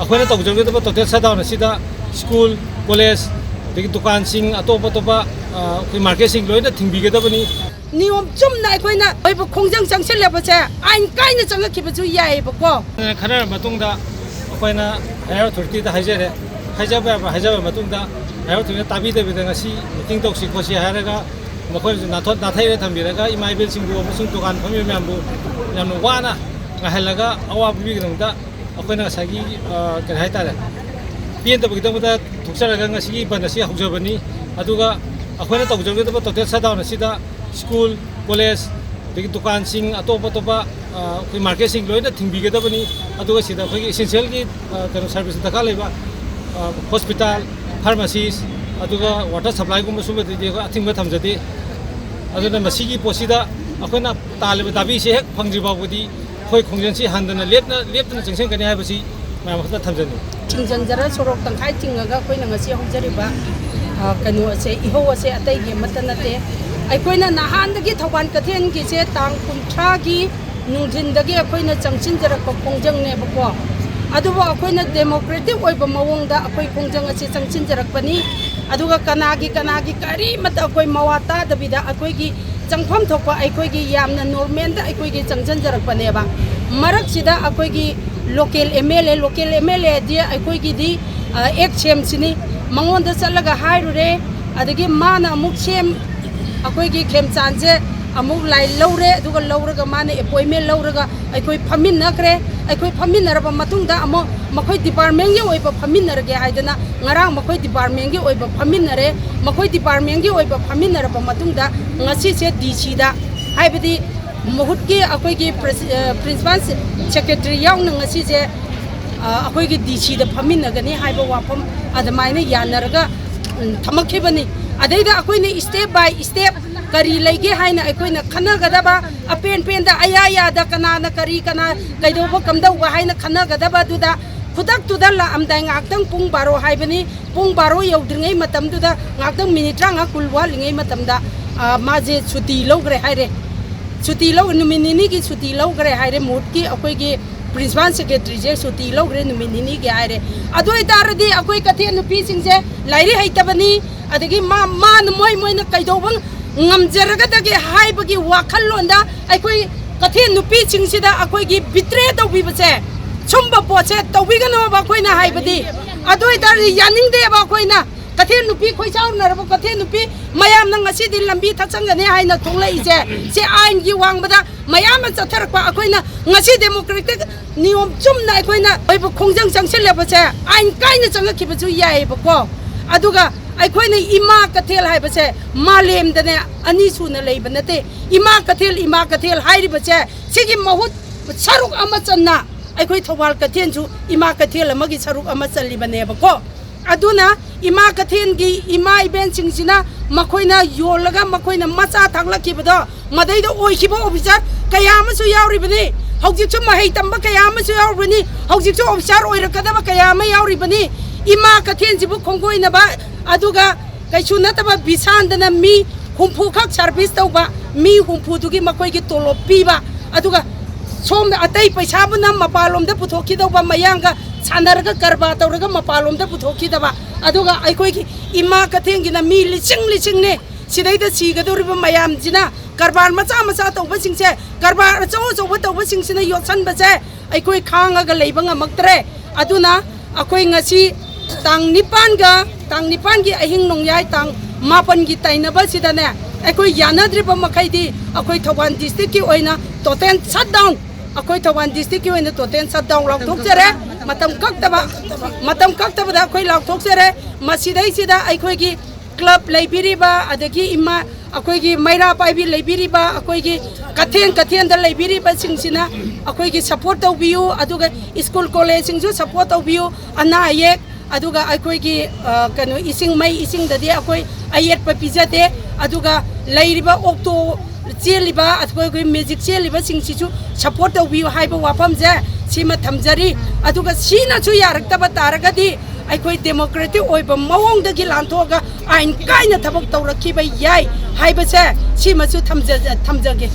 अखोना तौजगदब total shutdown असिदा school college दुकान अतोप अतोप मार्केट लोन थिंगबीगदबनी नियम चुमना अखोना ओइबो खोंजंग चंगसेलेबसे आइन काइना चंगखिबजु याइबको खनर मतुंगदा अखोना हायर अथॉरिटी हाइजरे हाइजब हायर अथॉरिटी ताबीदबेदा ngasi मीटिंग तौसी खोसी हायरगा मखोय नाथाइरे थंबिरगा इमाइबेल सिंगु अमसुंग दुकान फमी मैमबु यामनो वाना ngahalaga awa bibigdamda अखोना ngasi कन हाइतारे पीएनदबगदमदा थुक्सरगा ngasi बनasi हौजबनी अदुगा अखोना तौजगदब टोटल सटडाउन असिदा स्कूल कॉलेज दुकान अतोप अतोप मार्केट लोन थिंगबीगदबनी अदुगा सिदा अखोगी एसेंशियल की कनो सर्विस दरकार लेबा हॉस्पिटल फार्मेसीस अदुगा वाटर सप्लाई गुम सुबदि अथिंग थमजदे अदुना मसीगी पोसीदा अखोना तालेब दाबी से हेक फंगजिबाबुदी खोय खोंजनसी हांदना लेपना चंगसेंगनी हाबसी मैम खता थमजनी चिंजंजरा सोरोक तंखाय थिंगगा खोइना ngasi हौजरिबा कनो से इहो से अतैगे मतनते अखोइना नहानदगी थौबान कथेन की से तांग 30 की नुंजिनदगी अखोइना चंगसिनजरक खोंजंगनेबको अदुबो अखोइना डेमोक्रेटिक ओइबा मवंगदा अखोइ खोंजंग असे चंगसिनजरकपनी अदुगा कनागी करी मत अखोइ मवाता दबिदा अखोइगी चंगफम थोपा अखोइगी यामना नॉर्मल दा अखोइगी चंगसिनजरकपनेबा मरकसिदा अखोइगी लोकल एमएलए दि अखोइगी दी एक सेमसिनी मंगोंदा चलगा हाइरुरे अदगी माना अमुक सेम अखोइगी खेमचानसे अमुक लाई लौरे अदुगा लौरगा माने अपॉइंटमेंट लौरगा अखोइ फमिननखरे अखोइ फमिनरबा मतुंगदा अमो मखोइ डिपार्टमेंट गी ओइबा फमिनरगे हाइदना ngarang मखोइ डिपार्टमेंट गी ओइबा फमिनरे मखोइ डिपार्टमेंट गी ओइबा फमिनरबा मतुंगदा ngasi से डीसी दा हाइबदी मुहुतगी अखोइगी प्रिंसिपल सेक्रेटरी याउन ngasi से अखोइगी डीसी दा फमिनगनी हाइबा वाफम अदमाइना यानरगा थमखिबनी अदैदा अखोइने स्टेप बाय स्टेप करी लेगे हाइना अखोइना खनगदबा अपेन पेनदा आया दा कनाना करी कना कैदोबा कमदौबा हाइना खनगदबा दुदा खुदक तुदा लामदाय ngakdang pung 12 हाइबनी pung 12 यौद्रिङै मतमदुदा ngakdang minute 30 कुलवा लिङै मतमदा माजे छुट्टी लौग्रे हाइरे छुट्टी लौ नुमिनिनी की छुट्टी लौग्रे हाइरे मोटकी अखोइगी प्रिंसिपल सेक्रेटरी जे छुट्टी लौग्रे नुमिनिनी की हाइरे अदोय तारदी अखोइ कथे नुपी सिंजे लाइरि हैतबनी अदगी मान Moina कैदौबं ngamjaragadaги haibagi wakhalonda akhoi kathe nupi chingsida akhoi bitre tawbibase chumba poche tawbigano ba khoina haibadi adoi dar yaning de ba khoina kathe nupi khoi chaunarabo kathe nupi mayam nang asi di lambi thachangane haina thonglai se ain gi wangbada mayam chatharakpa akhoina ngasi democratic niyom chumna akhoina oibu khongjang changselebase ain kaina changakhibachu yai bako aduga अखोइने इमा कथेल हाइबसे मालेम दने अनि सुना लेब नते इमा कथेल हाइरिबसे सिगी महुत सरुक अमा चन्ना अखोइ थौबाल कथेन सु इमा कथेल अमगी सरुक अमा चलिबनेबको अदुना इमा कथेन गी इमा इवेंट सिंगसिना मखोइना योलगा मखोइना मचा थागलखिबदो मदैदो ओइखिबो ऑफिसर कयामसु यावरिबनी हौजिकसु महै तंबा कयामसु यावरिबनी हौजिकसु ऑफिसर ओइरकदबा कयामा यावरिबनी इमा कथेन सिबु खोंगोइनबा अदुगा कैसु नतबा बिसानदना मी हुंफु खक सर्विस तौबा मी हुंफुदुगी मखोइगी तोलो पीबा अदुगा सोम अतै पैसाबुना मपालोमदा पुथोखिदौबा मयांगा सानरगा करबा तौरगा मपालोमदा पुथोखिदबा अदुगा अखोइगी इमा कथेंगिना मी लिचिंगने सिदैदा सिगदोरिबा मयामजिना करबार मचा तौबा सिंगसे करबार अचौ तौबा सिंगसिना योसनबसे अखोइ खांगागा लेबा ngamक्तरे अदुना अखोइ ngasi tang nipan gi ahing nongyai tang mapan gi tainaba sidane akoi yanadriba makai akoi Thoban district ki oina total shutdown akoi Thoban district ki oina total shutdown lak thokjare matam kaktaba da akoi lak thokjare masidai sida akoi gi club laibiriba adagi imma akoi gi maira paibi laibiriba akoi gi kathen da laibiriba singsina akoi gi support tawbiu aduga school college singju support tawbiu ana ayek अदुगा अखोइगी कनो इसिंग मई इसिंग ददि अखोइ अयेट प पिजते अदुगा लैरिबा ओक्टो चेलिबा अखोइ music चेलिबा सिंगसिसु support तौबियो हाइबा वाफम जे सिमा थमजरी अदुगा सिनासु यारक्तबा तारगदि अखोइ democratic ओइबा मवोंगदगी लांथोगा आइन काइना थबक तौरखिबा याय हाइबसे सिमासु थमजगे